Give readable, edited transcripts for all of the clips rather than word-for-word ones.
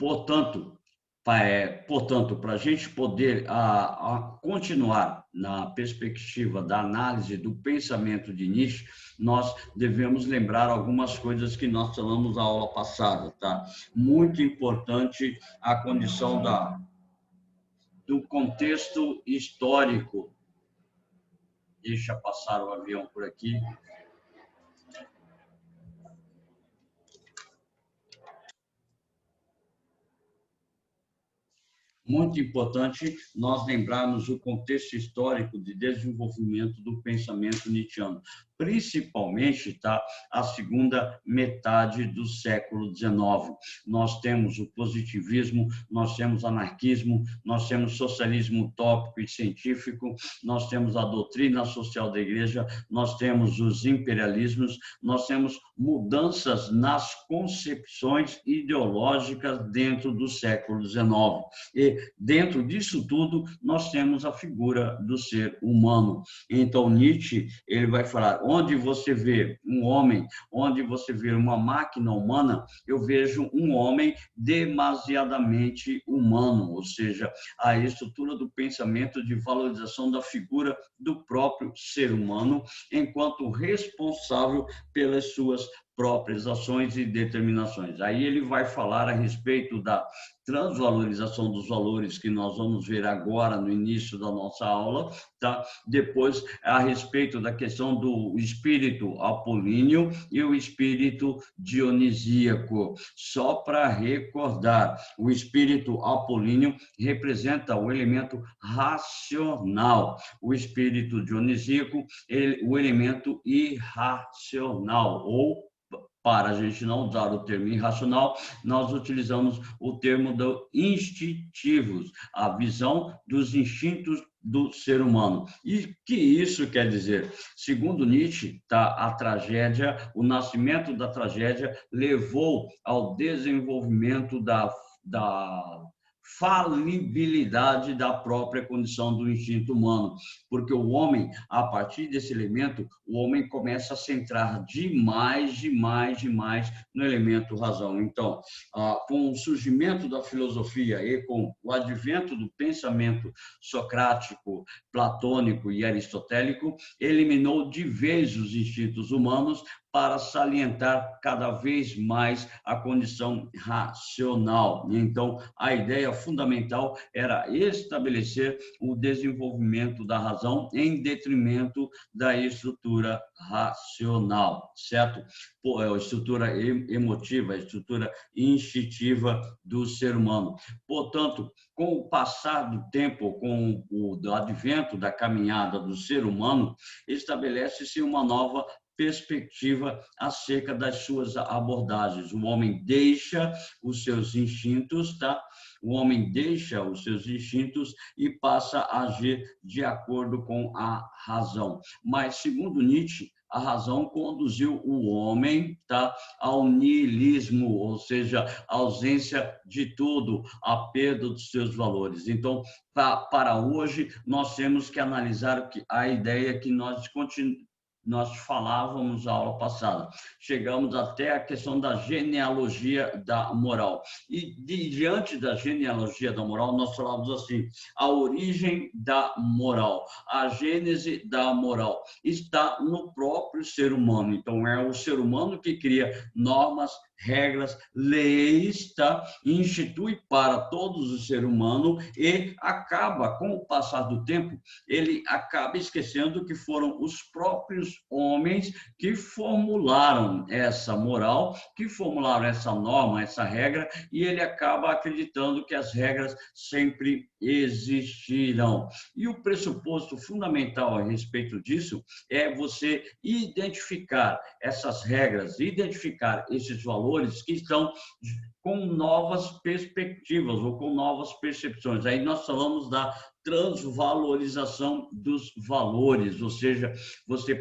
Portanto, para a gente poder continuar na perspectiva da análise do pensamento de Nietzsche, nós devemos lembrar algumas coisas que nós falamos na aula passada, tá? Muito importante a condição do contexto histórico. Deixa passar o avião por aqui. Muito importante nós lembrarmos o contexto histórico de desenvolvimento do pensamento nietzschiano, principalmente a segunda metade do século XIX. Nós temos o positivismo, nós temos anarquismo, nós temos socialismo utópico e científico, nós temos a doutrina social da igreja, nós temos os imperialismos, nós temos mudanças nas concepções ideológicas dentro do século XIX. E dentro disso tudo, nós temos a figura do ser humano. Então, Nietzsche, ele vai falar, onde você vê um homem, onde você vê uma máquina humana, eu vejo um homem demasiadamente humano, ou seja, a estrutura do pensamento de valorização da figura do próprio ser humano, enquanto responsável pelas suas próprias ações e determinações. Aí ele vai falar a respeito da transvalorização dos valores, que nós vamos ver agora no início da nossa aula, tá? Depois, a respeito da questão do espírito apolíneo e o espírito dionisíaco. Só para recordar, o espírito apolíneo representa o elemento racional, o espírito dionisíaco, o elemento irracional, ou para a gente não usar o termo irracional, nós utilizamos o termo do instintivos, a visão dos instintos do ser humano. E que isso quer dizer? Segundo Nietzsche, a tragédia, o nascimento da tragédia levou ao desenvolvimento da falibilidade da própria condição do instinto humano, porque o homem, a partir desse elemento, o homem começa a centrar demais no elemento razão. Então, com o surgimento da filosofia e com o advento do pensamento socrático, platônico e aristotélico, eliminou de vez os instintos humanos para salientar cada vez mais a condição racional. Então, a ideia fundamental era estabelecer o desenvolvimento da razão em detrimento da estrutura racional, certo? A estrutura emotiva, a estrutura instintiva do ser humano. Portanto, com o passar do tempo, com o advento da caminhada do ser humano, estabelece-se uma nova perspectiva acerca das suas abordagens. O homem deixa os seus instintos, O homem deixa os seus instintos e passa a agir de acordo com a razão. Mas, segundo Nietzsche, a razão conduziu o homem, ao niilismo, ou seja, a ausência de tudo, a perda dos seus valores. Então, para hoje, nós temos que analisar a ideia que nós falávamos na aula passada. Chegamos até a questão da genealogia da moral. E diante da genealogia da moral, nós falávamos assim, a origem da moral, a gênese da moral está no próprio ser humano. Então, é o ser humano que cria normas, regras, leis, institui para todos o ser humano e acaba, com o passar do tempo, ele acaba esquecendo que foram os próprios homens que formularam essa moral, que formularam essa norma, essa regra, e ele acaba acreditando que as regras sempre existirão. E o pressuposto fundamental a respeito disso é você identificar essas regras, identificar esses valores que estão com novas perspectivas ou com novas percepções. Aí nós falamos da transvalorização dos valores, ou seja, você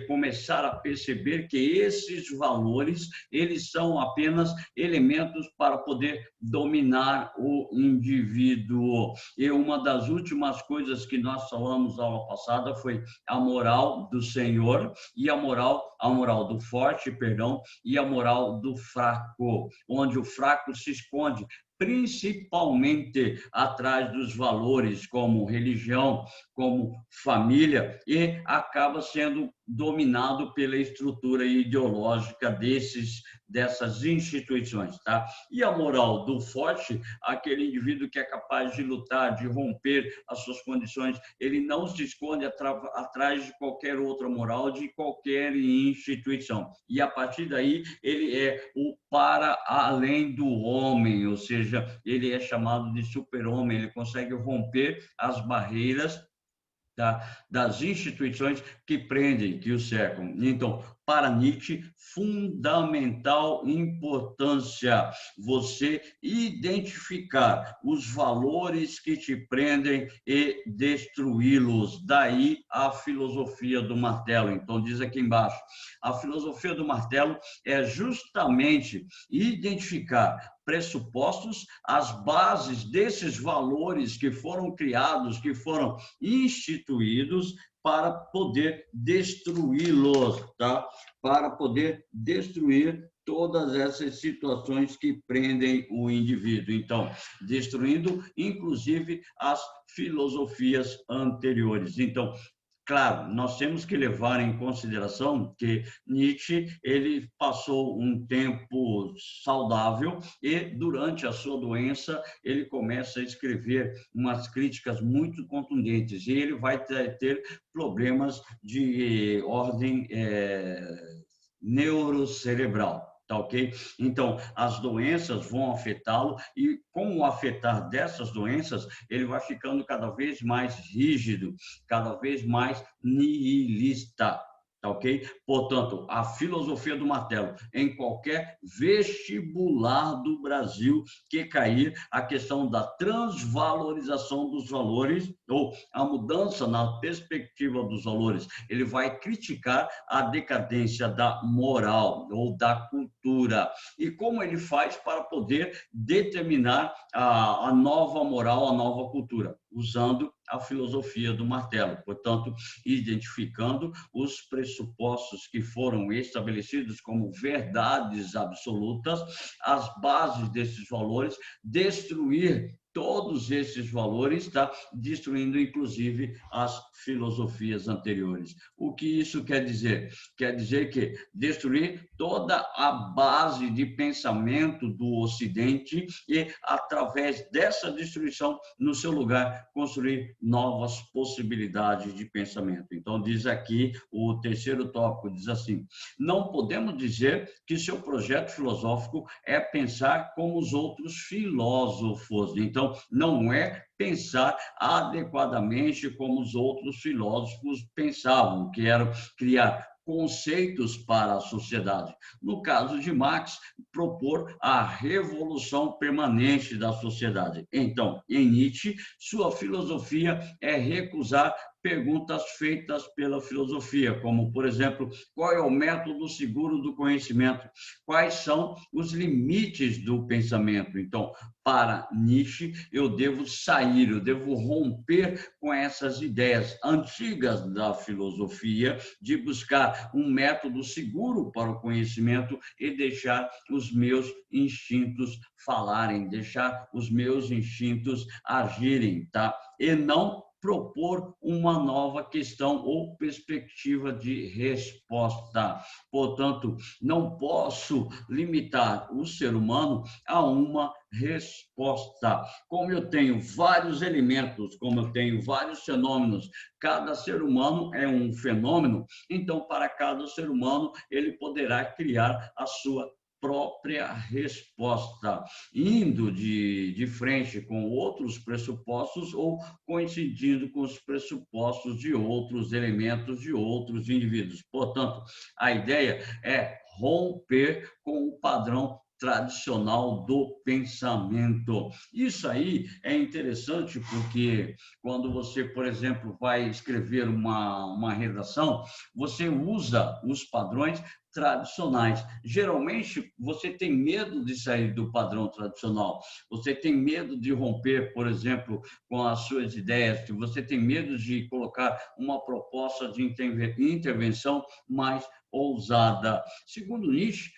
começar a perceber que esses valores, eles são apenas elementos para poder dominar o indivíduo. E uma das últimas coisas que nós falamos na aula passada foi a moral do Senhor e a moral a moral do forte, perdão, e a moral do fraco, onde o fraco se esconde principalmente atrás dos valores como religião, como família, e acaba sendo dominado pela estrutura ideológica dessas instituições, tá? E a moral do forte, aquele indivíduo que é capaz de lutar, de romper as suas condições, ele não se esconde atrás de qualquer outra moral, de qualquer instituição. E a partir daí, ele é o para além do homem, ou seja, ele é chamado de super-homem, ele consegue romper as barreiras das instituições que prendem, que o cercam. Então, para Nietzsche, fundamental importância você identificar os valores que te prendem e destruí-los. Daí a filosofia do martelo. Então, diz aqui embaixo, a filosofia do martelo é justamente identificar pressupostos, as bases desses valores que foram criados, que foram instituídos para poder destruí-los, tá? Para poder destruir todas essas situações que prendem o indivíduo. Então, destruindo, inclusive, as filosofias anteriores. Então, claro, nós temos que levar em consideração que Nietzsche ele passou um tempo saudável e, durante a sua doença, ele começa a escrever umas críticas muito contundentes e ele vai ter problemas de ordem neurocerebral. Tá, ok? Então, as doenças vão afetá-lo e, com o afetar dessas doenças, ele vai ficando cada vez mais rígido, cada vez mais nihilista. Tá, ok? Portanto, a filosofia do martelo, em qualquer vestibular do Brasil que cair, a questão da transvalorização dos valores ou a mudança na perspectiva dos valores, ele vai criticar a decadência da moral ou da cultura. E como ele faz para poder determinar a nova moral, a nova cultura? Usando a filosofia do martelo, portanto, identificando os pressupostos que foram estabelecidos como verdades absolutas, as bases desses valores, destruir todos esses valores, tá? Destruindo, inclusive, as filosofias anteriores. O que isso quer dizer? Quer dizer que destruir toda a base de pensamento do Ocidente e, através dessa destruição, no seu lugar, construir novas possibilidades de pensamento. Então, diz aqui o terceiro tópico, diz assim: não podemos dizer que seu projeto filosófico é pensar como os outros filósofos. Então, não é pensar adequadamente como os outros filósofos pensavam, que era criar conceitos para a sociedade. No caso de Marx, propor a revolução permanente da sociedade. Então, em Nietzsche, sua filosofia é recusar perguntas feitas pela filosofia, como, por exemplo, qual é o método seguro do conhecimento? Quais são os limites do pensamento? Então, para Nietzsche, eu devo sair, eu devo romper com essas ideias antigas da filosofia, de buscar um método seguro para o conhecimento e deixar os meus instintos falarem, deixar os meus instintos agirem, tá? E não propor uma nova questão ou perspectiva de resposta. Portanto, não posso limitar o ser humano a uma resposta. Como eu tenho vários elementos, como eu tenho vários fenômenos, cada ser humano é um fenômeno, então, para cada ser humano, ele poderá criar a sua própria resposta, indo de frente com outros pressupostos ou coincidindo com os pressupostos de outros elementos, de outros indivíduos. Portanto, a ideia é romper com o padrão tradicional do pensamento. Isso aí é interessante porque quando você, por exemplo, vai escrever uma redação, você usa os padrões tradicionais. Geralmente, você tem medo de sair do padrão tradicional, você tem medo de romper, por exemplo, com as suas ideias, você tem medo de colocar uma proposta de intervenção mais ousada. Segundo Nietzsche,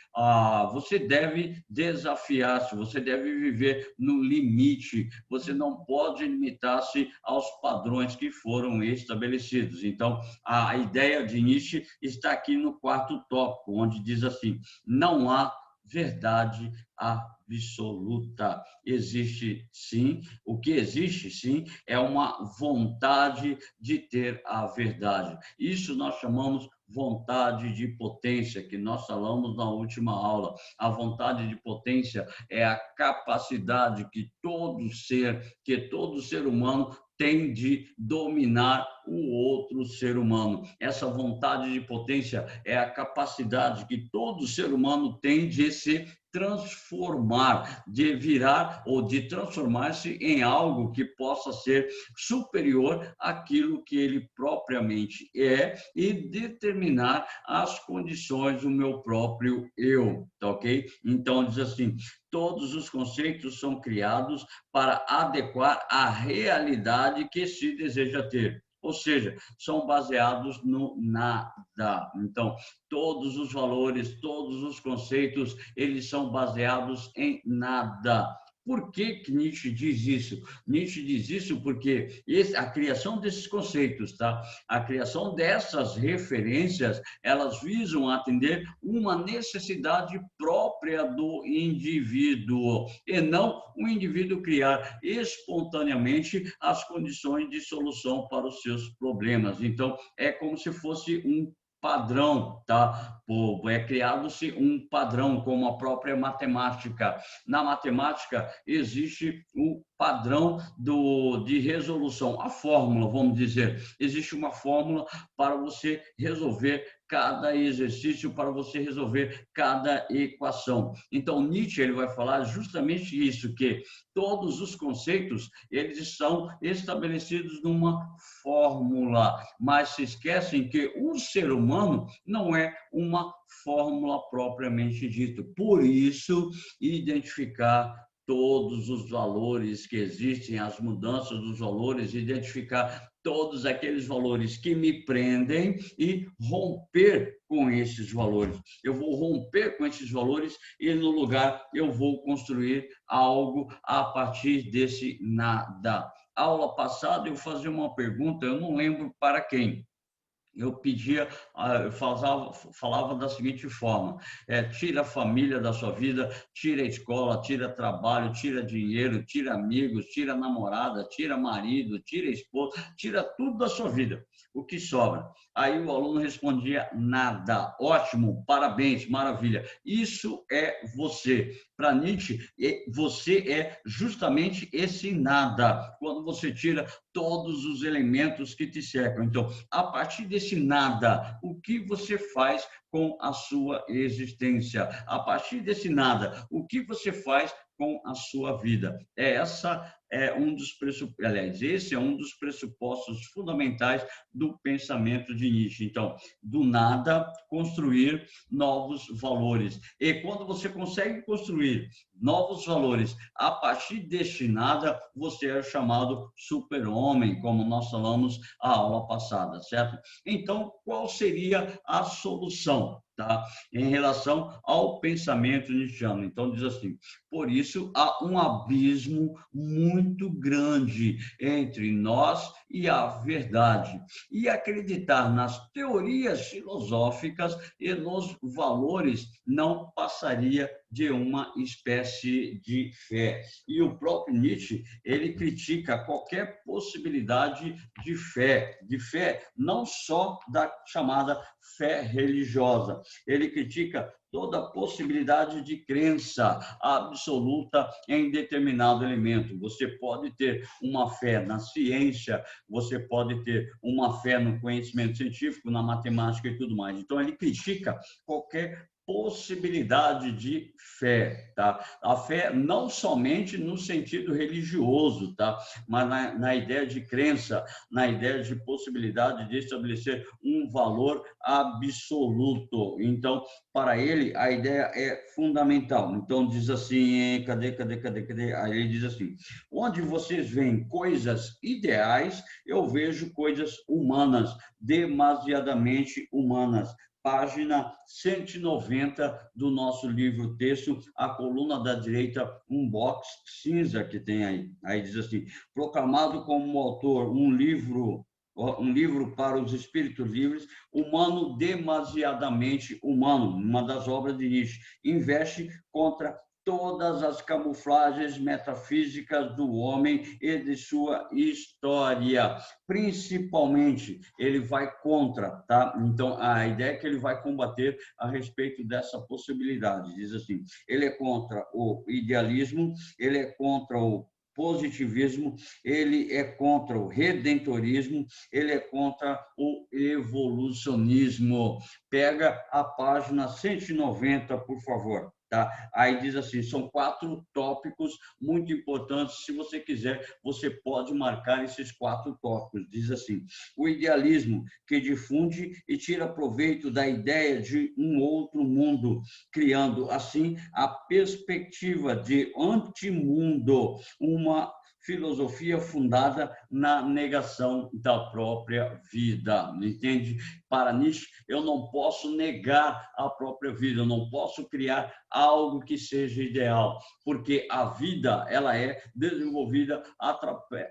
você deve desafiar-se, você deve viver no limite, você não pode limitar-se aos padrões que foram estabelecidos. Então, a ideia de Nietzsche está aqui no quarto tópico, onde diz assim: não há verdade absoluta. Existe sim, o que existe sim é uma vontade de ter a verdade. Isso nós chamamos vontade de potência, que nós falamos na última aula. A vontade de potência é a capacidade que todo ser humano tem de dominar o outro ser humano. Essa vontade de potência é a capacidade que todo ser humano tem de se transformar, de virar ou de transformar-se em algo que possa ser superior àquilo que ele propriamente é e determinar as condições do meu próprio eu, tá ok? Então, diz assim: todos os conceitos são criados para adequar à realidade que se deseja ter. Ou seja, são baseados no nada. Então, todos os valores, todos os conceitos, eles são baseados em nada. Por que Nietzsche diz isso? Nietzsche diz isso porque a criação desses conceitos, tá? A criação dessas referências, elas visam atender uma necessidade própria do indivíduo, e não o indivíduo criar espontaneamente as condições de solução para os seus problemas. Então, é como se fosse um padrão, tá? É criado-se um padrão, como a própria matemática. Na matemática existe um padrão de resolução, a fórmula, vamos dizer. Existe uma fórmula para você resolver cada exercício, para você resolver cada equação. Então, Nietzsche ele vai falar justamente isso, que todos os conceitos eles são estabelecidos numa fórmula, mas se esquecem que o ser humano não é uma fórmula propriamente dita. Por isso, identificar todos os valores que existem, as mudanças dos valores, identificar todos aqueles valores que me prendem e romper com esses valores. Eu vou romper com esses valores e, no lugar, eu vou construir algo a partir desse nada. Aula passada, eu fazia uma pergunta, eu não lembro para quem. Eu pedia, eu falava da seguinte forma: tira a família da sua vida, tira a escola, tira trabalho, tira dinheiro, tira amigos, tira namorada, tira marido, tira esposa, tira tudo da sua vida. O que sobra? Aí o aluno respondia: nada. Ótimo, parabéns, maravilha. Isso é você. Para Nietzsche, você é justamente esse nada, quando você tira todos os elementos que te cercam. Então, a partir desse nada, o que você faz com a sua existência? A partir desse nada, o que você faz com a sua vida? Esse é um dos pressupostos fundamentais do pensamento de Nietzsche. Então, do nada, construir novos valores. E quando você consegue construir novos valores a partir deste nada, você é chamado super-homem, como nós falamos a aula passada, certo? Então, qual seria a solução, tá? Em relação ao pensamento nietzschiano? Então, diz assim: por isso, há um abismo muito grande entre nós e a verdade. E acreditar nas teorias filosóficas e nos valores não passaria de uma espécie de fé. E o próprio Nietzsche, ele critica qualquer possibilidade de fé não só da chamada fé religiosa. Ele critica toda possibilidade de crença absoluta em determinado elemento. Você pode ter uma fé na ciência, você pode ter uma fé no conhecimento científico, na matemática e tudo mais. Então, ele critica qualquer possibilidade de fé, tá? A fé não somente no sentido religioso, tá? Mas na ideia de crença, na ideia de possibilidade de estabelecer um valor absoluto. Então, para ele, a ideia é fundamental. Então, diz assim, cadê? Aí ele diz assim: onde vocês veem coisas ideais, eu vejo coisas humanas, demasiadamente humanas. página 190 do nosso livro-texto, a coluna da direita, um box cinza que tem aí. Aí diz assim: proclamado como autor um livro para os espíritos livres, humano demasiadamente humano, uma das obras de Nietzsche, investe contra todas as camuflagens metafísicas do homem e de sua história. Principalmente, ele vai contra, tá? Então, a ideia é que ele vai combater a respeito dessa possibilidade. Diz assim: ele é contra o idealismo, ele é contra o positivismo, ele é contra o redentorismo, ele é contra o evolucionismo. Pega a página 190, por favor. Tá? Aí diz assim, são 4 tópicos muito importantes. Se você quiser, você pode marcar esses 4 tópicos. Diz assim: o idealismo que difunde e tira proveito da ideia de um outro mundo, criando assim a perspectiva de antimundo, uma filosofia fundada na negação da própria vida, entende? Para Nietzsche, eu não posso negar a própria vida, eu não posso criar algo que seja ideal, porque a vida ela é desenvolvida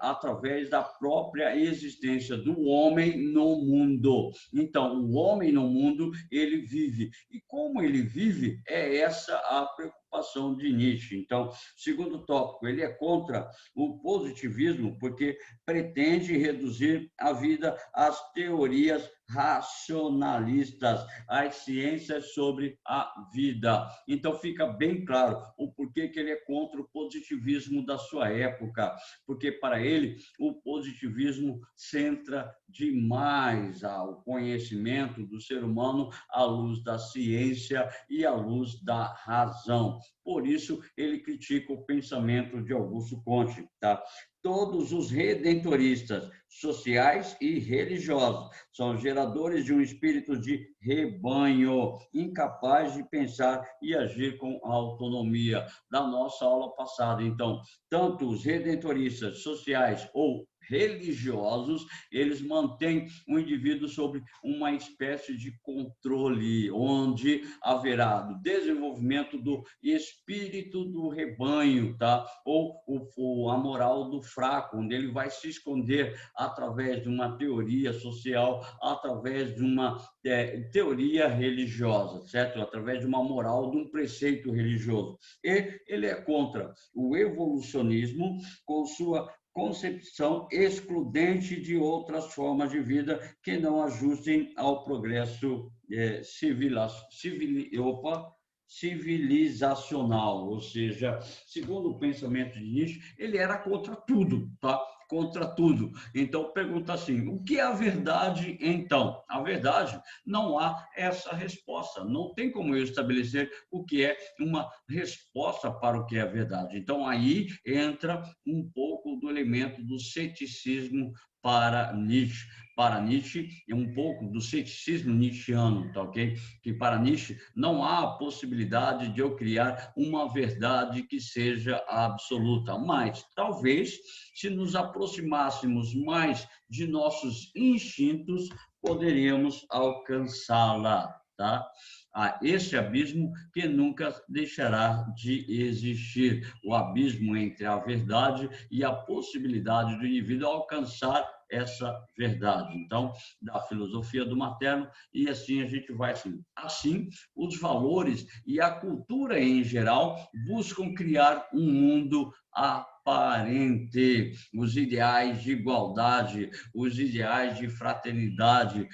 através da própria existência do homem no mundo. Então, o homem no mundo, ele vive. E como ele vive, é essa a preocupação de Nietzsche. Então, segundo tópico, ele é contra o positivismo porque pretende reduzir a vida às teorias racionalistas, às ciências sobre a vida. Então, fica bem claro o porquê que ele é contra o positivismo da sua época, porque para ele o positivismo centra demais o conhecimento do ser humano à luz da ciência e à luz da razão. Por isso, ele critica o pensamento de Augusto Comte, tá? Todos os redentoristas sociais e religiosos são geradores de um espírito de rebanho, incapaz de pensar e agir com autonomia. Da nossa aula passada, então, tanto os redentoristas sociais ou religiosos, eles mantêm o indivíduo sob uma espécie de controle, onde haverá o desenvolvimento do espírito do rebanho, tá? Ou a moral do fraco, onde ele vai se esconder através de uma teoria social, através de uma teoria religiosa, certo? Através de uma moral, de um preceito religioso. E ele é contra o evolucionismo com sua concepção excludente de outras formas de vida que não ajustem ao progresso civilizacional, ou seja, segundo o pensamento de Nietzsche, ele era contra tudo, tá? Contra tudo. Então, pergunta assim, o que é a verdade, então? A verdade, não há essa resposta. Não tem como eu estabelecer o que é uma resposta para o que é a verdade. Então, aí entra um pouco do elemento do ceticismo para Nietzsche. Para Nietzsche, é um pouco do ceticismo nietzschiano, tá ok? Que para Nietzsche não há a possibilidade de eu criar uma verdade que seja absoluta, mas talvez se nos aproximássemos mais de nossos instintos, poderíamos alcançá-la, tá? Esse abismo que nunca deixará de existir, o abismo entre a verdade e a possibilidade do indivíduo alcançar essa verdade. Então, da filosofia do materno, e assim a gente vai assim. Assim, os valores e a cultura em geral buscam criar um mundo aparente, os ideais de igualdade, os ideais de fraternidade,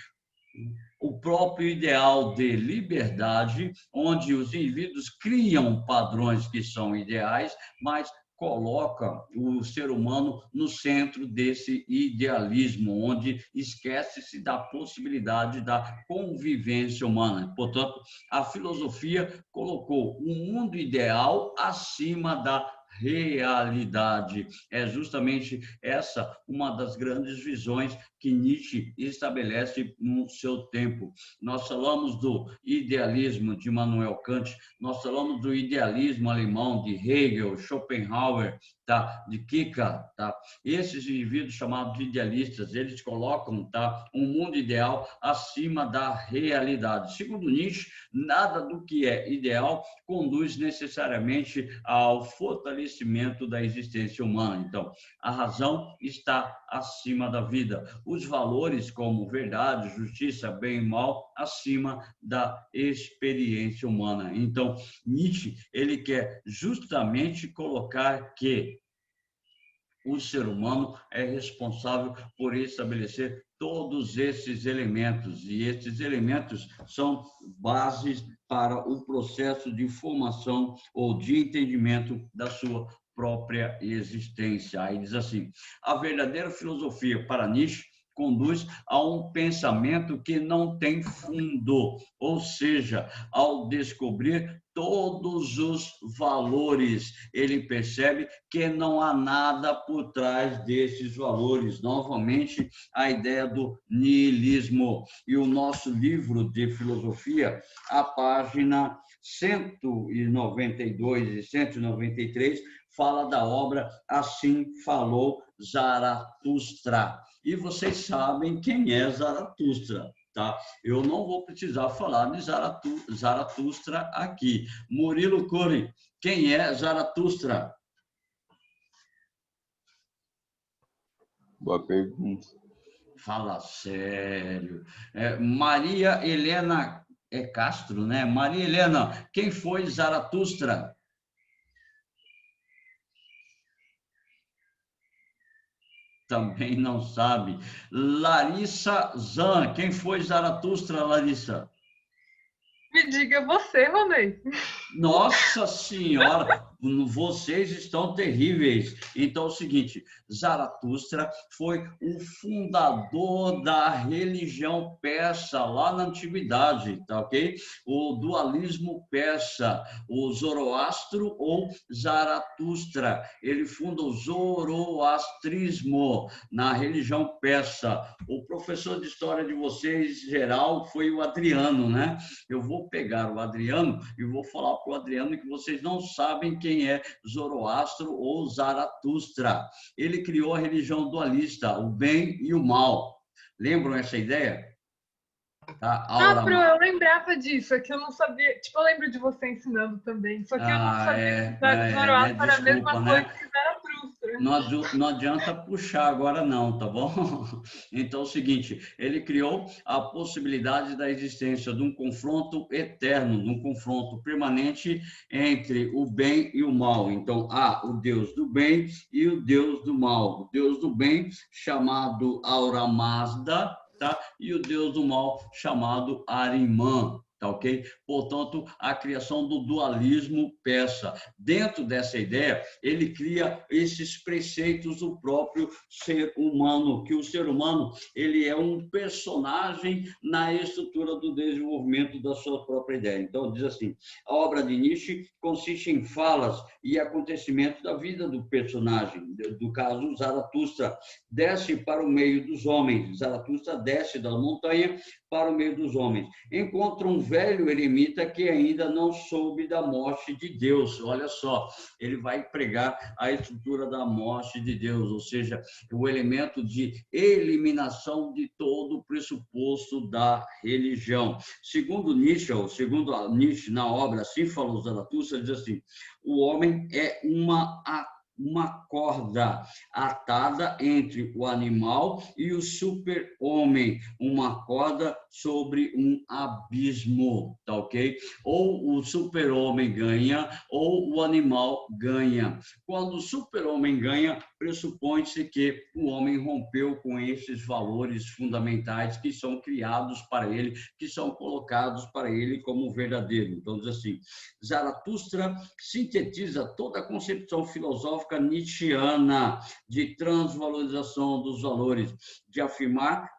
o próprio ideal de liberdade, onde os indivíduos criam padrões que são ideais, mas coloca o ser humano no centro desse idealismo, onde esquece-se da possibilidade da convivência humana. Portanto, a filosofia colocou um mundo ideal acima da realidade. É justamente essa uma das grandes visões que Nietzsche estabelece no seu tempo. Nós falamos do idealismo de Immanuel Kant, nós falamos do idealismo alemão de Hegel, Schopenhauer, tá? De Kierkegaard, tá? Esses indivíduos chamados de idealistas, eles colocam, tá, um mundo ideal acima da realidade. Segundo Nietzsche, nada do que é ideal conduz necessariamente ao fortalecimento da existência humana. Então, a razão está acima da vida. Os valores como verdade, justiça, bem e mal, acima da experiência humana. Então, Nietzsche, ele quer justamente colocar que o ser humano é responsável por estabelecer todos esses elementos, e esses elementos são bases para o processo de formação ou de entendimento da sua própria existência. Aí diz assim: a verdadeira filosofia para Nietzsche conduz a um pensamento que não tem fundo, ou seja, ao descobrir todos os valores, ele percebe que não há nada por trás desses valores. Novamente, a ideia do niilismo. E o nosso livro de filosofia, a página 192 e 193, fala da obra Assim Falou Zaratustra. E vocês sabem quem é Zaratustra, tá? Eu não vou precisar falar de Zaratustra aqui. Murilo Cury, quem é Zaratustra? Boa pergunta. Fala sério. Maria Helena Castro, né? Maria Helena, quem foi Zaratustra? Também não sabe. Larissa Zan, quem foi Zaratustra, Larissa? Me diga você, Ronei. Nossa Senhora, vocês estão terríveis. Então é o seguinte, Zaratustra foi o fundador da religião persa lá na antiguidade, tá ok? O dualismo persa, o Zoroastro ou Zaratustra. Ele funda o zoroastrismo na religião persa. O professor de história de vocês, geral, foi o Adriano, né? Eu vou pegar o Adriano e vou falar para o Adriano que vocês não sabem quem é Zoroastro ou Zaratustra. Ele criou a religião dualista, o bem e o mal. Lembram essa ideia? Tá, Pro, eu lembrava disso, é que eu não sabia. Tipo, eu lembro de você ensinando também, só que eu não sabia que Zoroastro era a mesma coisa que Zaratustra. Não adianta puxar agora não, tá bom? Então é o seguinte, ele criou a possibilidade da existência de um confronto eterno, de um confronto permanente entre o bem e o mal. Então há o Deus do bem e o Deus do mal. O Deus do bem, chamado Ahura Mazda, tá? E o Deus do mal, chamado Ahriman. Tá, ok? Portanto, a criação do dualismo persa. Dentro dessa ideia, ele cria esses preceitos do próprio ser humano, que o ser humano ele é um personagem na estrutura do desenvolvimento da sua própria ideia. Então, diz assim, a obra de Nietzsche consiste em falas e acontecimentos da vida do personagem, do caso Zaratustra, desce para o meio dos homens. Zaratustra desce da montanha para o meio dos homens. Encontra um velho eremita que ainda não soube da morte de Deus. Olha só, ele vai pregar a estrutura da morte de Deus, ou seja, o elemento de eliminação de todo o pressuposto da religião. Segundo Nietzsche, na obra Assim Falou Zaratustra, diz assim, o homem é uma corda atada entre o animal e o super-homem, uma corda sobre um abismo, tá ok? Ou o super-homem ganha, ou o animal ganha. Quando o super-homem ganha, pressupõe-se que o homem rompeu com esses valores fundamentais que são criados para ele, que são colocados para ele como verdadeiro. Então, diz assim, Zaratustra sintetiza toda a concepção filosófica nietzschiana de transvalorização dos valores, de afirmar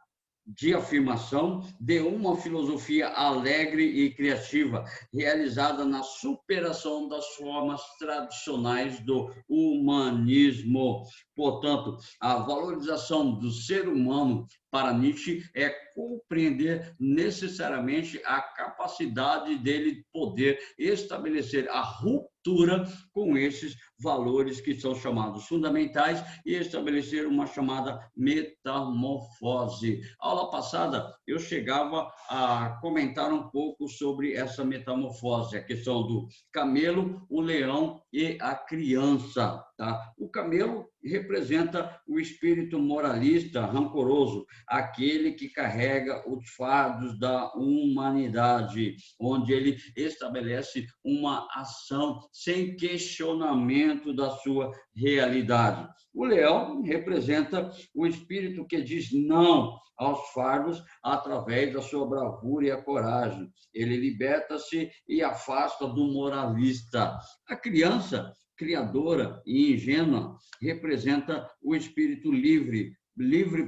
de afirmação de uma filosofia alegre e criativa, realizada na superação das formas tradicionais do humanismo. Portanto, a valorização do ser humano para Nietzsche é compreender necessariamente a capacidade dele poder estabelecer a ruptura com esses valores que são chamados fundamentais e estabelecer uma chamada metamorfose. Aula passada, eu chegava a comentar um pouco sobre essa metamorfose, a questão do camelo, o leão e a criança. Tá? O camelo representa o espírito moralista, rancoroso, aquele que carrega os fardos da humanidade, onde ele estabelece uma ação sem questionamento da sua realidade. O leão representa o espírito que diz não aos fardos através da sua bravura e a coragem. Ele liberta-se e afasta do moralista. A criança, criadora e ingênua, representa o espírito livre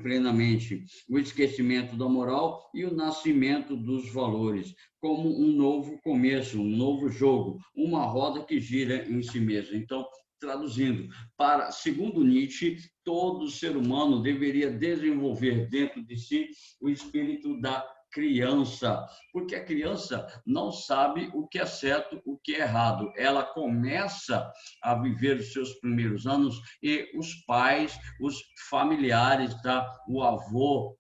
plenamente, o esquecimento da moral e o nascimento dos valores, como um novo começo, um novo jogo, uma roda que gira em si mesma. Então, traduzindo, segundo Nietzsche, todo ser humano deveria desenvolver dentro de si o espírito da criança, porque a criança não sabe o que é certo, o que é errado. Ela começa a viver os seus primeiros anos e os pais, os familiares, tá? O avô,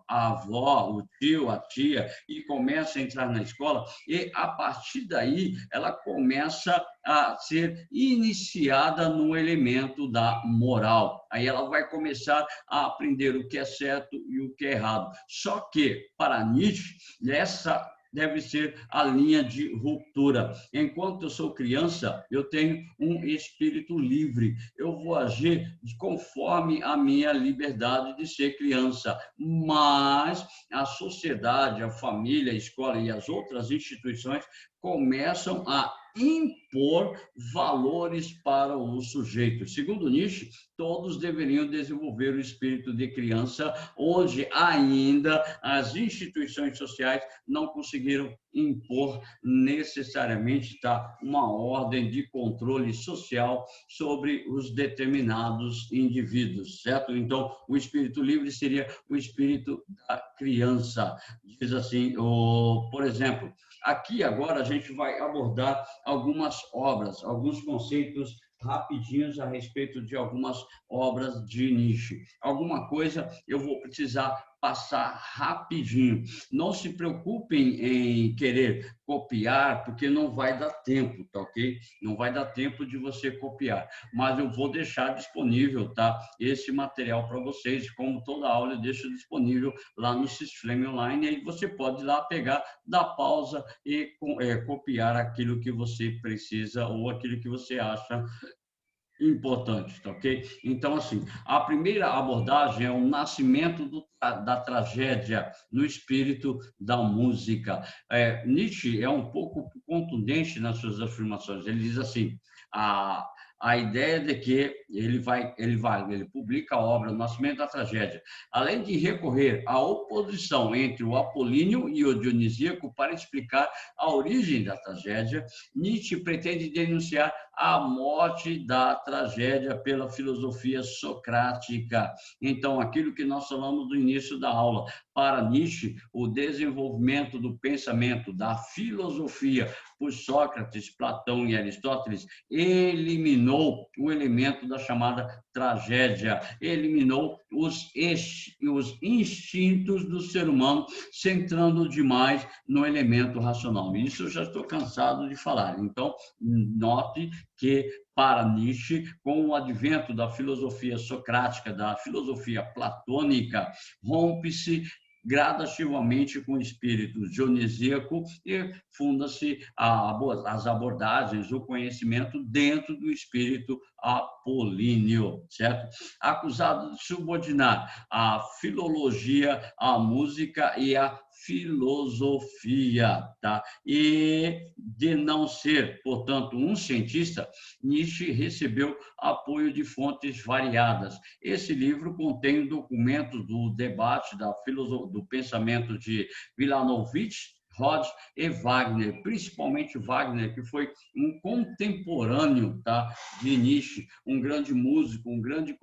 a avó, o tio, a tia, e começa a entrar na escola e, a partir daí, ela começa a ser iniciada no elemento da moral. Aí ela vai começar a aprender o que é certo e o que é errado. Só que, para Nietzsche, essa deve ser a linha de ruptura. Enquanto eu sou criança, eu tenho um espírito livre. Eu vou agir conforme a minha liberdade de ser criança. Mas a sociedade, a família, a escola e as outras instituições começam a impor valores para o sujeito. Segundo Nietzsche, todos deveriam desenvolver o espírito de criança, onde ainda as instituições sociais não conseguiram impor necessariamente uma ordem de controle social sobre os determinados indivíduos, certo? Então, o espírito livre seria o espírito da criança. Diz assim, por exemplo, aqui agora a gente vai abordar algumas obras, alguns conceitos rapidinhos a respeito de algumas obras de Nietzsche. Alguma coisa eu vou precisar passar rapidinho. Não se preocupem em querer copiar, porque não vai dar tempo, tá ok? Não vai dar tempo de você copiar, mas eu vou deixar disponível, tá? Esse material para vocês, como toda aula eu deixo disponível lá no Sisflame Online, aí você pode ir lá pegar, dar pausa e copiar aquilo que você precisa ou aquilo que você acha importante, tá ok? Então, assim, a primeira abordagem é o nascimento da tragédia no espírito da música. Nietzsche é um pouco contundente nas suas afirmações. Ele diz assim, a ideia de que ele publica a obra O Nascimento da Tragédia, além de recorrer à oposição entre o apolíneo e o dionisíaco para explicar a origem da tragédia, Nietzsche pretende denunciar a morte da tragédia pela filosofia socrática. Então, aquilo que nós falamos do início da aula, para Nietzsche, o desenvolvimento do pensamento, da filosofia por Sócrates, Platão e Aristóteles, eliminou o elemento da chamada tragédia, eliminou os instintos do ser humano, centrando demais no elemento racional. Isso eu já estou cansado de falar. Então, note que, para Nietzsche, com o advento da filosofia socrática, da filosofia platônica, rompe-se gradativamente com o espírito dionisíaco e funda-se as abordagens, o conhecimento dentro do espírito apolíneo, certo? Acusado de subordinar a filologia, a música e a filosofia, tá? E de não ser, portanto, um cientista, Nietzsche recebeu apoio de fontes variadas. Esse livro contém documentos do debate do pensamento de Milanovich, Rhodes e Wagner, principalmente Wagner, que foi um contemporâneo, tá, de Nietzsche, um grande músico, um grande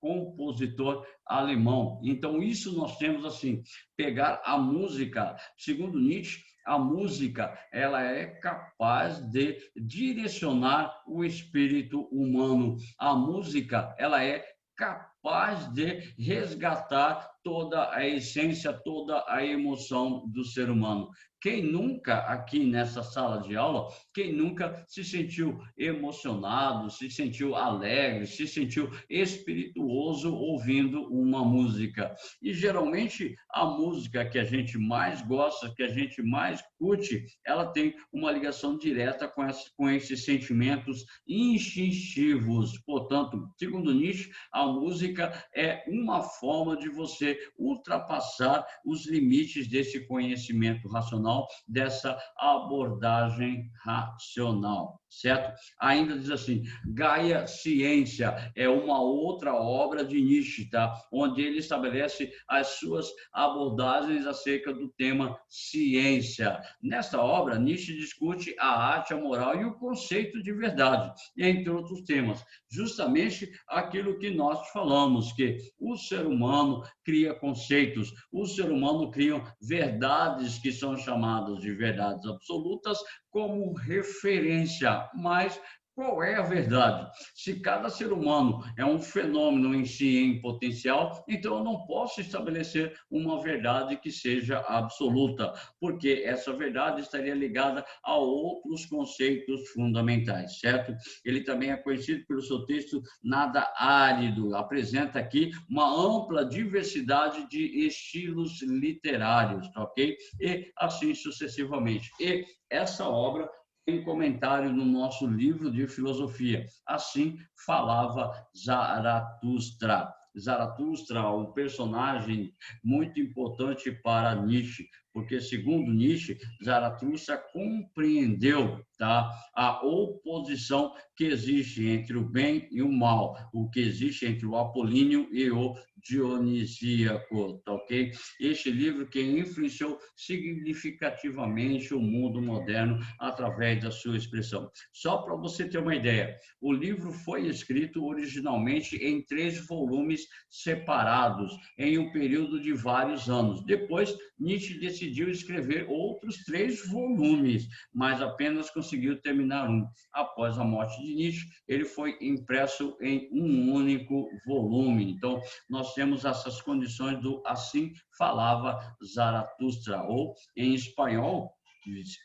compositor alemão. Então, isso nós temos assim, pegar a música, segundo Nietzsche, a música ela é capaz de direcionar o espírito humano. A música ela é capaz de resgatar toda a essência, toda a emoção do ser humano. Quem nunca, aqui nessa sala de aula, quem nunca se sentiu emocionado, se sentiu alegre, se sentiu espirituoso ouvindo uma música? E, geralmente, a música que a gente mais gosta, que a gente mais curte, ela tem uma ligação direta com esses sentimentos instintivos. Portanto, segundo Nietzsche, a música é uma forma de você ultrapassar os limites desse conhecimento racional, dessa abordagem racional, certo? Ainda diz assim, Gaia Ciência é uma outra obra de Nietzsche, tá? Onde ele estabelece as suas abordagens acerca do tema ciência. Nesta obra, Nietzsche discute a arte, a moral e o conceito de verdade, entre outros temas. Justamente aquilo que nós falamos, que o ser humano cria conceitos, o ser humano cria verdades que são chamadas de verdades absolutas como referência, mas qual é a verdade? Se cada ser humano é um fenômeno em si, em potencial, então eu não posso estabelecer uma verdade que seja absoluta, porque essa verdade estaria ligada a outros conceitos fundamentais, certo? Ele também é conhecido pelo seu texto Nada Árido, apresenta aqui uma ampla diversidade de estilos literários, ok? E assim sucessivamente. E essa obra tem comentário no nosso livro de filosofia. Assim falava Zaratustra. Zaratustra, um personagem muito importante para Nietzsche, porque, segundo Nietzsche, Zaratustra compreendeu, tá, a oposição que existe entre o bem e o mal, o que existe entre o apolíneo e o dionisíaco, tá, ok? Este livro que influenciou significativamente o mundo moderno através da sua expressão. Só para você ter uma ideia, o livro foi escrito originalmente em 3 volumes separados, em um período de vários anos. Depois, Nietzsche decidiu escrever outros 3 volumes, mas apenas conseguiu terminar um. Após a morte de Nietzsche, ele foi impresso em um único volume. Então, nós temos essas condições do Assim Falava Zaratustra, ou em espanhol,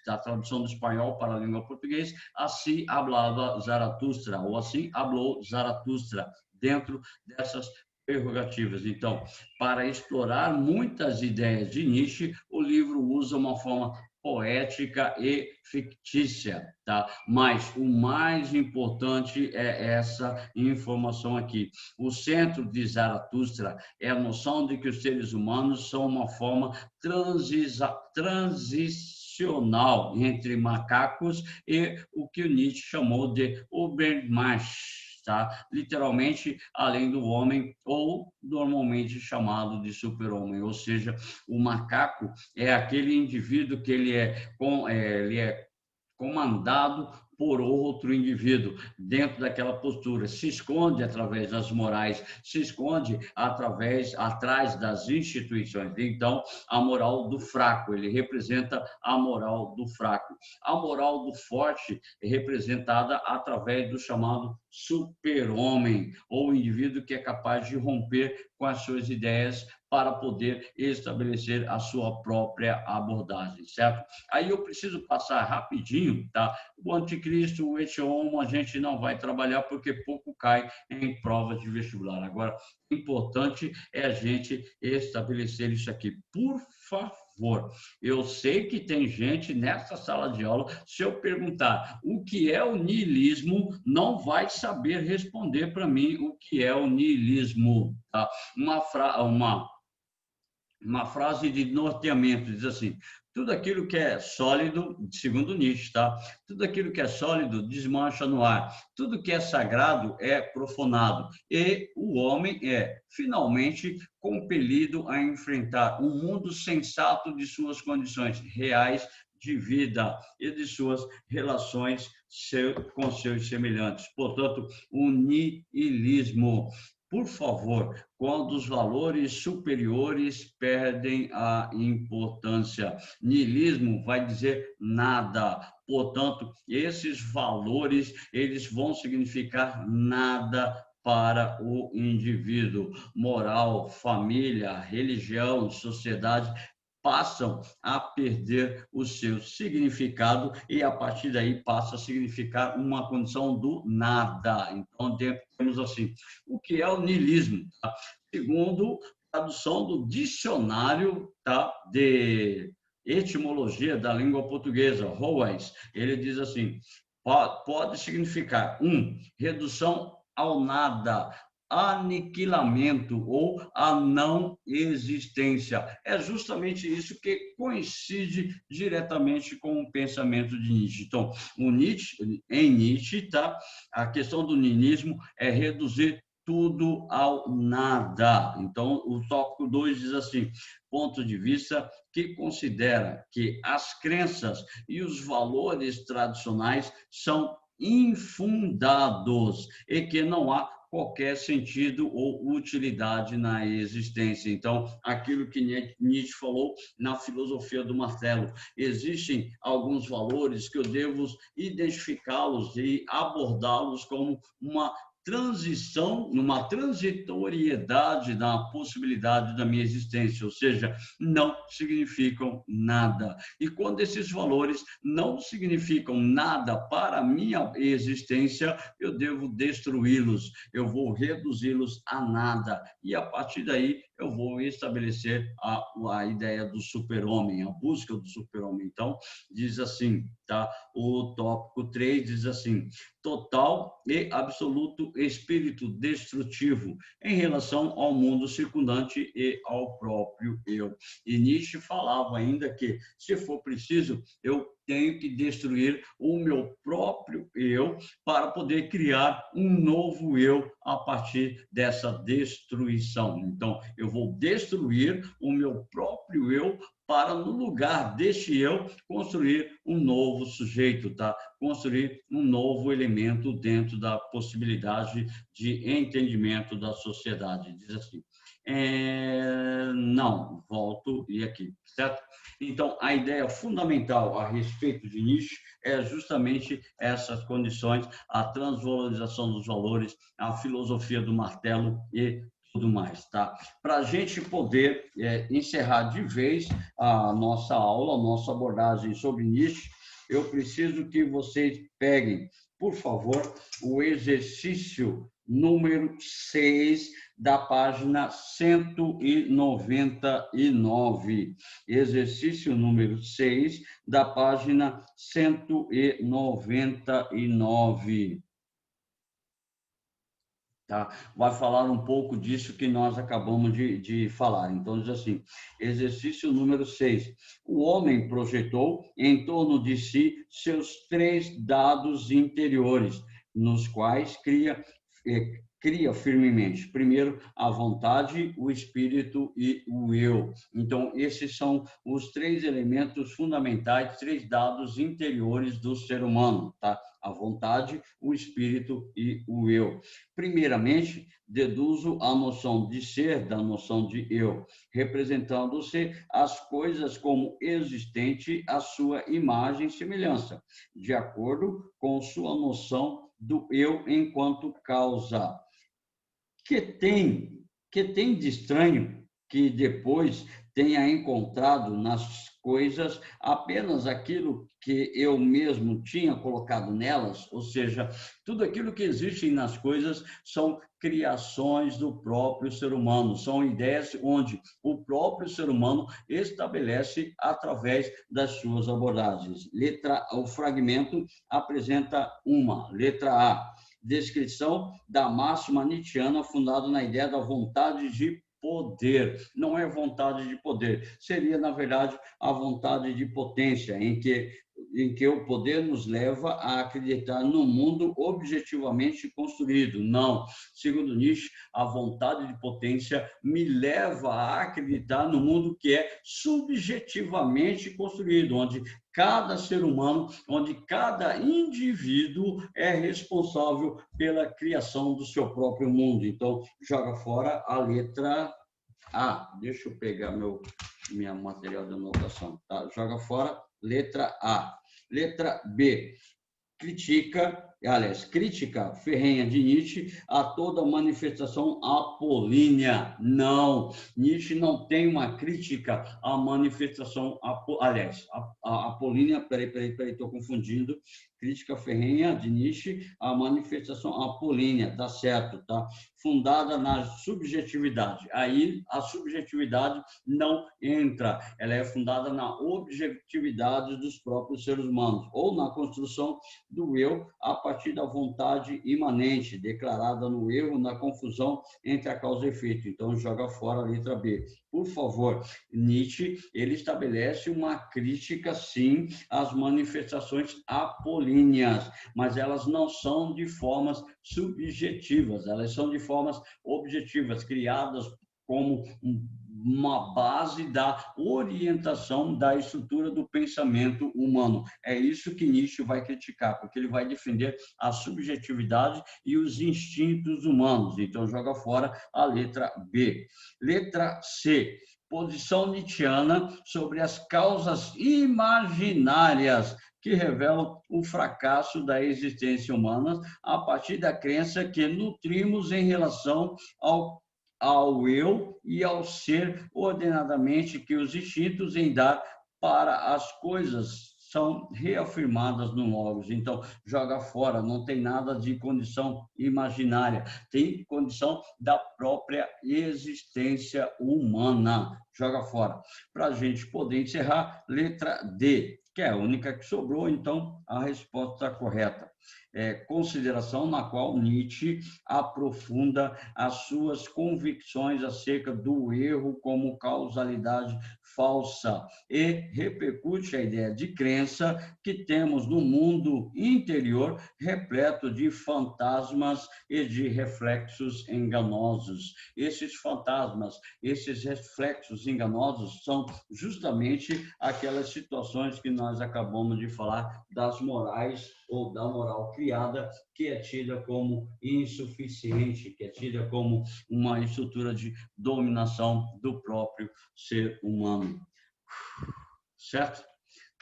da tradução do espanhol para a língua portuguesa, Assim Hablava Zaratustra, ou Assim Hablou Zaratustra, dentro dessas prerrogativas. Então, para explorar muitas ideias de Nietzsche, o livro usa uma forma poética e fictícia, tá? Mas o mais importante é essa informação aqui. O centro de Zaratustra é a noção de que os seres humanos são uma forma transicional entre macacos e o que o Nietzsche chamou de Übermensch, tá? Literalmente, além do homem, ou normalmente chamado de super-homem, ou seja, o macaco é aquele indivíduo que ele é comandado por outro indivíduo, dentro daquela postura, se esconde através das morais, se esconde atrás das instituições. Então, a moral do fraco, ele representa a moral do fraco. A moral do forte é representada através do chamado super-homem, ou indivíduo que é capaz de romper com as suas ideias para poder estabelecer a sua própria abordagem, certo? Aí eu preciso passar rapidinho, tá? O anticristo, o etioma, a gente não vai trabalhar porque pouco cai em provas de vestibular. Agora, o importante é a gente estabelecer isso aqui. Por favor, eu sei que tem gente nessa sala de aula, se eu perguntar o que é o niilismo, não vai saber responder para mim o que é o niilismo, tá? uma frase de norteamento, diz assim: tudo aquilo que é sólido, segundo Nietzsche, tá? Tudo aquilo que é sólido desmancha no ar. Tudo que é sagrado é profanado. E o homem é, finalmente, compelido a enfrentar um mundo sensato de suas condições reais de vida e de suas relações com seus semelhantes. Portanto, o niilismo. Por favor, quando os valores superiores perdem a importância. Niilismo vai dizer nada. Portanto, esses valores, eles vão significar nada para o indivíduo. Moral, família, religião, sociedade passam a perder o seu significado e, a partir daí, passa a significar uma condição do nada. Então, temos assim, o que é o niilismo? Tá? Segundo a tradução do dicionário, tá, de etimologia da língua portuguesa, Roas, ele diz assim, pode significar, redução ao nada, aniquilamento ou a não existência. É justamente isso que coincide diretamente com o pensamento de Nietzsche. Então, em Nietzsche, tá? A questão do niilismo é reduzir tudo ao nada. Então, o tópico 2 diz assim: ponto de vista que considera que as crenças e os valores tradicionais são infundados e que não há qualquer sentido ou utilidade na existência. Então, aquilo que Nietzsche falou na filosofia do martelo, existem alguns valores que eu devo identificá-los e abordá-los como uma transição, numa transitoriedade da possibilidade da minha existência, ou seja, não significam nada. E quando esses valores não significam nada para a minha existência, eu devo destruí-los, eu vou reduzi-los a nada. E a partir daí, eu vou estabelecer a ideia do super-homem, a busca do super-homem. Então, diz assim, tá? O tópico 3 diz assim: total e absoluto espírito destrutivo em relação ao mundo circundante e ao próprio eu. E Nietzsche falava ainda que, se for preciso, eu tenho que destruir o meu próprio eu para poder criar um novo eu a partir dessa destruição. Então, eu vou destruir o meu próprio eu para, no lugar deste eu, construir um novo sujeito, tá? Construir um novo elemento dentro da possibilidade de entendimento da sociedade. Diz assim, não, volto e aqui, certo? Então, a ideia fundamental a respeito de Nietzsche é justamente essas condições, a transvalorização dos valores, a filosofia do martelo e tudo mais, tá? Para a gente poder encerrar de vez a nossa aula, a nossa abordagem sobre Nietzsche, eu preciso que vocês peguem, por favor, o exercício número 6 da página 199. Exercício número 6 da página 199. Tá? Vai falar um pouco disso que nós acabamos de falar. Então, diz assim, exercício número 6. O homem projetou em torno de si seus 3 dados interiores, nos quais cria firmemente. Primeiro, a vontade, o espírito e o eu. Então, esses são os 3 elementos fundamentais, 3 dados interiores do ser humano, tá? A vontade, o espírito e o eu. Primeiramente, deduzo a noção de ser da noção de eu, representando-se as coisas como existente à sua imagem e semelhança, de acordo com sua noção do eu enquanto causa. Que tem de estranho que depois tenha encontrado nas coisas apenas aquilo que eu mesmo tinha colocado nelas, ou seja, tudo aquilo que existe nas coisas são criações do próprio ser humano, são ideias onde o próprio ser humano estabelece através das suas abordagens. O fragmento apresenta letra A, descrição da máxima nietzschiana fundada na ideia da vontade de poder. Não é vontade de poder. Seria, na verdade, a vontade de potência, em que o poder nos leva a acreditar no mundo objetivamente construído. Não. Segundo Nietzsche, a vontade de potência me leva a acreditar no mundo que é subjetivamente construído, onde cada ser humano, onde cada indivíduo é responsável pela criação do seu próprio mundo. Então, joga fora a letra A. Deixa eu pegar minha material de anotação. Tá? Joga fora letra A. Letra B. Crítica ferrenha de Nietzsche a toda manifestação apolínea. Não, Nietzsche não tem uma crítica à manifestação, a apolínea, peraí, estou confundindo. Crítica ferrenha de Nietzsche à manifestação apolínea, tá certo, tá? Fundada na subjetividade. Aí a subjetividade não entra, ela é fundada na objetividade dos próprios seres humanos, ou na construção do eu a partir da vontade imanente, declarada no erro, na confusão entre a causa e efeito. Então, joga fora a letra B. Por favor, Nietzsche, ele estabelece uma crítica, sim, às manifestações apolíneas, mas elas não são de formas subjetivas, elas são de formas objetivas, criadas como uma base da orientação da estrutura do pensamento humano. É isso que Nietzsche vai criticar, porque ele vai defender a subjetividade e os instintos humanos. Então, joga fora a letra B. Letra C. Posição nietzschiana sobre as causas imaginárias que revelam o fracasso da existência humana a partir da crença que nutrimos em relação ao eu e ao ser ordenadamente que os instintos em dar para as coisas são reafirmadas no logos. Então, joga fora, não tem nada de condição imaginária, tem condição da própria existência humana. Joga fora. Para a gente poder encerrar, letra D, que é a única que sobrou, então a resposta está correta. Consideração na qual Nietzsche aprofunda as suas convicções acerca do erro como causalidade falsa e repercute a ideia de crença que temos no mundo interior repleto de fantasmas e de reflexos enganosos. Esses fantasmas, esses reflexos enganosos são justamente aquelas situações que nós acabamos de falar das morais ou da moral criada, que é tida como insuficiente, que é tida como uma estrutura de dominação do próprio ser humano. Certo?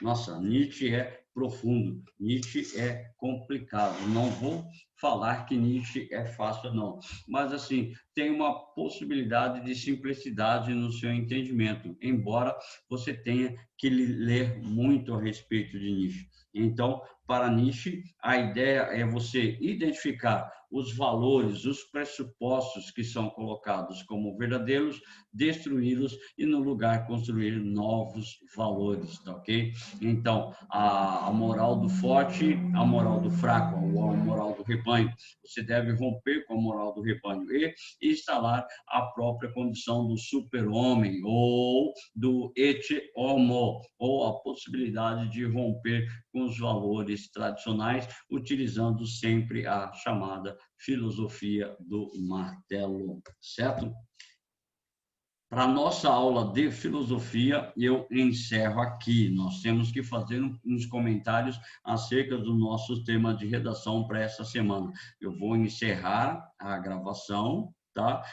Nossa, Nietzsche é profundo, Nietzsche é complicado. Não vou falar que Nietzsche é fácil, não. Mas, assim, tem uma possibilidade de simplicidade no seu entendimento, embora você tenha que ler muito a respeito de Nietzsche. Então, para Nietzsche, a ideia é você identificar os valores, os pressupostos que são colocados como verdadeiros, destruí-los e, no lugar, construir novos valores, tá ok? Então, a moral do forte, a moral do fraco, a moral do rebanho. Você deve romper com a moral do rebanho e instalar a própria condição do super-homem ou do et-homo, ou a possibilidade de romper com os valores tradicionais, utilizando sempre a chamada filosofia do martelo, certo? Para a nossa aula de filosofia, eu encerro aqui. Nós temos que fazer uns comentários acerca do nosso tema de redação para essa semana. Eu vou encerrar a gravação, tá?